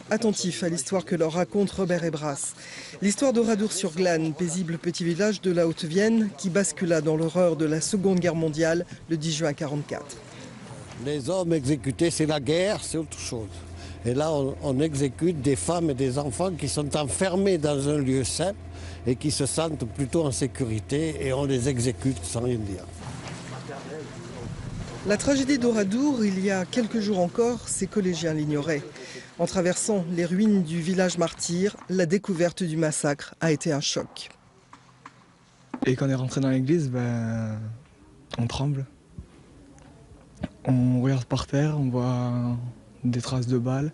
attentifs à l'histoire que leur raconte Robert Ebras. L'histoire d'Oradour-sur-Glane, paisible petit village de la Haute-Vienne, qui bascula dans l'horreur de la Seconde Guerre mondiale le 10 juin 1944. Les hommes exécutés, c'est la guerre, c'est autre chose. Et là, on exécute des femmes et des enfants qui sont enfermés dans un lieu simple et qui se sentent plutôt en sécurité et on les exécute sans rien dire. La tragédie d'Oradour, il y a quelques jours encore, ces collégiens l'ignoraient. En traversant les ruines du village martyr, la découverte du massacre a été un choc. Et quand on est rentré dans l'église, on tremble. On regarde par terre, on voit des traces de balles.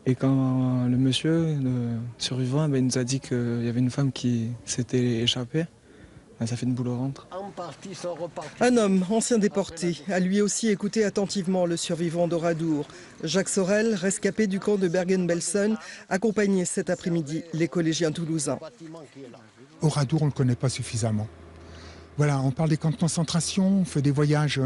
Et quand le monsieur, le survivant, il nous a dit qu'il y avait une femme qui s'était échappée, ça fait une boule au ventre. Un homme, ancien déporté, a lui aussi écouté attentivement le survivant d'Oradour. Jacques Sorel, rescapé du camp de Bergen-Belsen, accompagnait cet après-midi les collégiens toulousains. Oradour, on ne le connaît pas suffisamment. Voilà, on parle des camps de concentration, on fait des voyages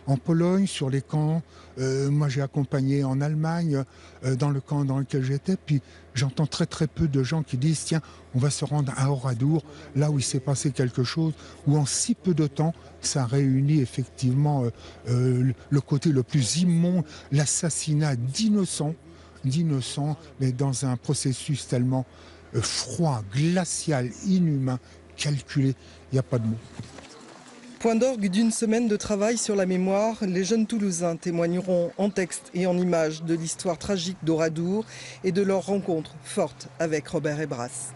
en Pologne, sur les camps. Moi, j'ai accompagné en Allemagne, dans le camp dans lequel j'étais. Puis j'entends très très peu de gens qui disent « Tiens, on va se rendre à Oradour, là où il s'est passé quelque chose, où en si peu de temps, ça réunit effectivement le côté le plus immonde, l'assassinat d'innocents, mais dans un processus tellement froid, glacial, inhumain, calculé, il n'y a pas de mots. » Point d'orgue d'une semaine de travail sur la mémoire, les jeunes Toulousains témoigneront en texte et en images de l'histoire tragique d'Oradour et de leur rencontre forte avec Robert Ebras.